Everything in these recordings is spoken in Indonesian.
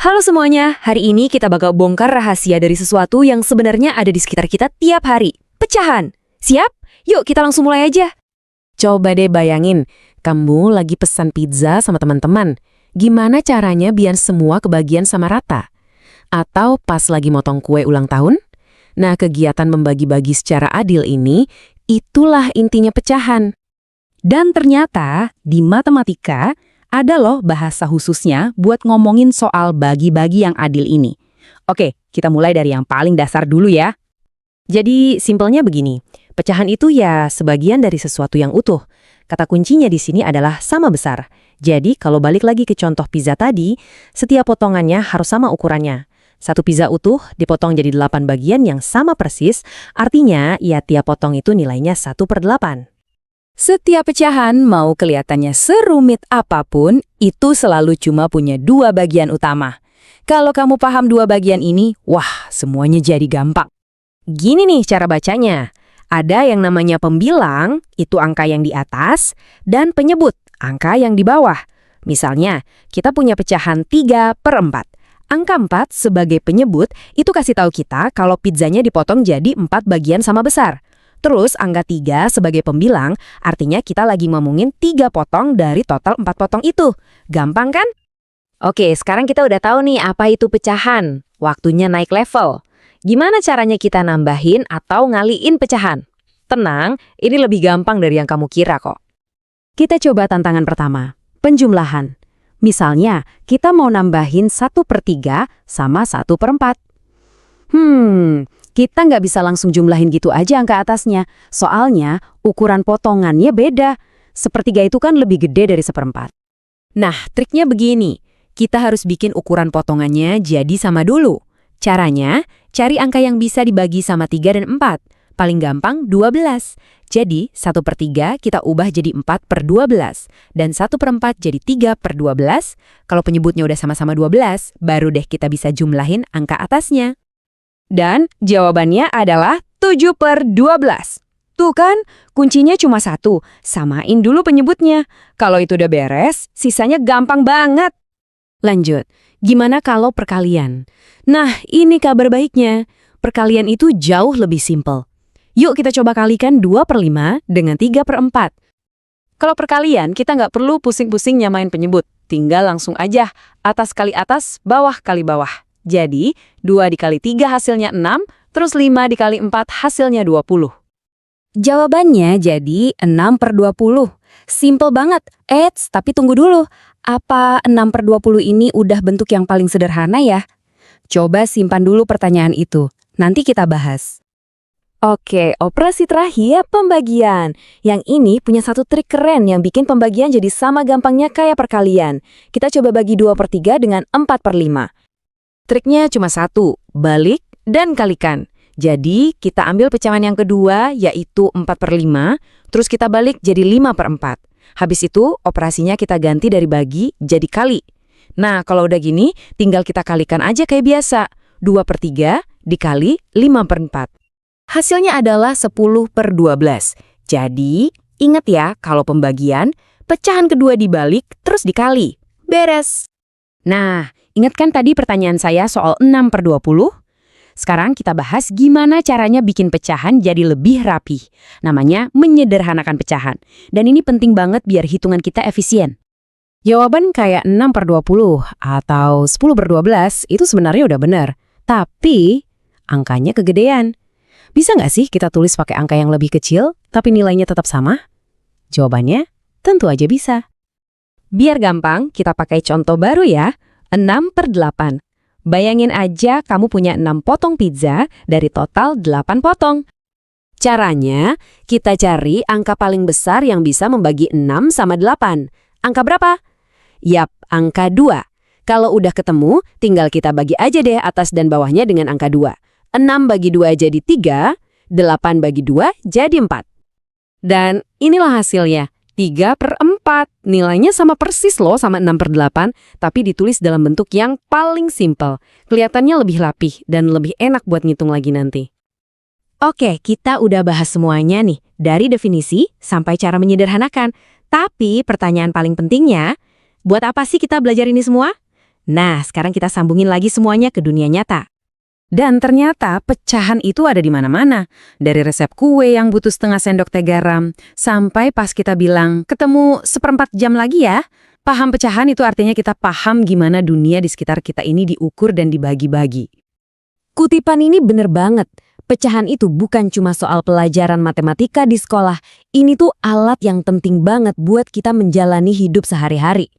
Halo semuanya, hari ini kita bakal bongkar rahasia dari sesuatu yang sebenarnya ada di sekitar kita tiap hari. Pecahan. Siap? Yuk kita langsung mulai aja. Coba deh bayangin, kamu lagi pesan pizza sama teman-teman. Gimana caranya biar semua kebagian sama rata? Atau pas lagi motong kue ulang tahun? Nah, kegiatan membagi-bagi secara adil ini, itulah intinya pecahan. Dan ternyata di matematika, ada loh bahasa khususnya buat ngomongin soal bagi-bagi yang adil ini. Oke, kita mulai dari yang paling dasar dulu ya. Jadi, simpelnya begini. Pecahan itu ya sebagian dari sesuatu yang utuh. Kata kuncinya di sini adalah sama besar. Jadi, kalau balik lagi ke contoh pizza tadi, setiap potongannya harus sama ukurannya. Satu pizza utuh dipotong jadi 8 bagian yang sama persis, artinya ya tiap potong itu nilainya 1/8. Setiap pecahan mau kelihatannya serumit apapun, itu selalu cuma punya 2 bagian utama. Kalau kamu paham 2 bagian ini, wah semuanya jadi gampang. Gini nih cara bacanya. Ada yang namanya pembilang, itu angka yang di atas, dan penyebut, angka yang di bawah. Misalnya, kita punya pecahan 3/4. Angka 4 sebagai penyebut, itu kasih tahu kita kalau pizzanya dipotong jadi 4 bagian sama besar. Terus angka 3 sebagai pembilang, artinya kita lagi ngomongin 3 potong dari total 4 potong itu. Gampang kan? Oke, sekarang kita udah tahu nih apa itu pecahan. Waktunya naik level. Gimana caranya kita nambahin atau ngaliin pecahan? Tenang, ini lebih gampang dari yang kamu kira kok. Kita coba tantangan pertama, penjumlahan. Misalnya, kita mau nambahin 1/3 sama 1/4. Kita nggak bisa langsung jumlahin gitu aja angka atasnya. Soalnya, ukuran potongannya beda. 1/3 itu kan lebih gede dari 1/4. Nah, triknya begini. Kita harus bikin ukuran potongannya jadi sama dulu. Caranya, cari angka yang bisa dibagi sama 3 dan 4. Paling gampang 12. Jadi, 1/3 kita ubah jadi 4/12. Dan 1/4 jadi 3/12. Kalau penyebutnya udah sama-sama 12, baru deh kita bisa jumlahin angka atasnya. Dan jawabannya adalah 7/12. Tuh kan, kuncinya cuma 1. Samain dulu penyebutnya. Kalau itu udah beres, sisanya gampang banget. Lanjut, gimana kalau perkalian? Nah, ini kabar baiknya. Perkalian itu jauh lebih simpel. Yuk kita coba kalikan 2/5 dengan 3/4. Kalau perkalian, kita nggak perlu pusing-pusing nyamain penyebut. Tinggal langsung aja, atas kali atas, bawah kali bawah. Jadi, 2 dikali 3 hasilnya 6, terus 5 dikali 4 hasilnya 20. Jawabannya jadi 6/20. Simple banget. Tapi tunggu dulu. Apa 6/20 ini udah bentuk yang paling sederhana ya? Coba simpan dulu pertanyaan itu. Nanti kita bahas. Oke, operasi terakhir pembagian. Yang ini punya satu trik keren yang bikin pembagian jadi sama gampangnya kayak perkalian. Kita coba bagi 2/3 dengan 4/5. Triknya cuma satu, balik dan kalikan. Jadi, kita ambil pecahan yang kedua, yaitu 4/5, terus kita balik jadi 5/4. Habis itu, operasinya kita ganti dari bagi jadi kali. Nah, kalau udah gini, tinggal kita kalikan aja kayak biasa. 2/3 dikali 5/4. Hasilnya adalah 10/12. Jadi, ingat ya, kalau pembagian, pecahan kedua dibalik, terus dikali. Beres. Nah, ingat kan tadi pertanyaan saya soal 6/20? Sekarang kita bahas gimana caranya bikin pecahan jadi lebih rapih. Namanya menyederhanakan pecahan. Dan ini penting banget biar hitungan kita efisien. Jawaban kayak 6/20 atau 10/12 itu sebenarnya udah benar. Tapi, angkanya kegedean. Bisa nggak sih kita tulis pakai angka yang lebih kecil, tapi nilainya tetap sama? Jawabannya, tentu aja bisa. Biar gampang, kita pakai contoh baru ya, 6/8. Bayangin aja kamu punya 6 potong pizza dari total 8 potong. Caranya, kita cari angka paling besar yang bisa membagi 6 sama 8. Angka berapa? Yap, angka 2. Kalau udah ketemu, tinggal kita bagi aja deh atas dan bawahnya dengan angka 2. 6 bagi 2 jadi 3, 8 bagi 2 jadi 4. Dan inilah hasilnya. 3/4. Nilainya sama persis loh sama 6/8, tapi ditulis dalam bentuk yang paling simpel. Kelihatannya lebih rapih dan lebih enak buat ngitung lagi nanti. Oke, kita udah bahas semuanya nih, dari definisi sampai cara menyederhanakan. Tapi pertanyaan paling pentingnya, buat apa sih kita belajar ini semua? Nah, sekarang kita sambungin lagi semuanya ke dunia nyata. Dan ternyata pecahan itu ada di mana-mana. Dari resep kue yang butuh setengah sendok teh garam, sampai pas kita bilang, ketemu 1/4 jam lagi ya. Paham pecahan itu artinya kita paham gimana dunia di sekitar kita ini diukur dan dibagi-bagi. Kutipan ini bener banget. Pecahan itu bukan cuma soal pelajaran matematika di sekolah. Ini tuh alat yang penting banget buat kita menjalani hidup sehari-hari.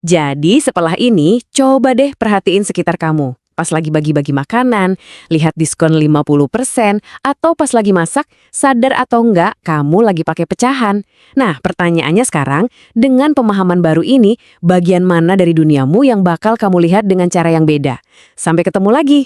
Jadi setelah ini, coba deh perhatiin sekitar kamu. Pas lagi bagi-bagi makanan, lihat diskon 50%, atau pas lagi masak, sadar atau enggak kamu lagi pakai pecahan. Nah, pertanyaannya sekarang, dengan pemahaman baru ini, bagian mana dari duniamu yang bakal kamu lihat dengan cara yang beda? Sampai ketemu lagi.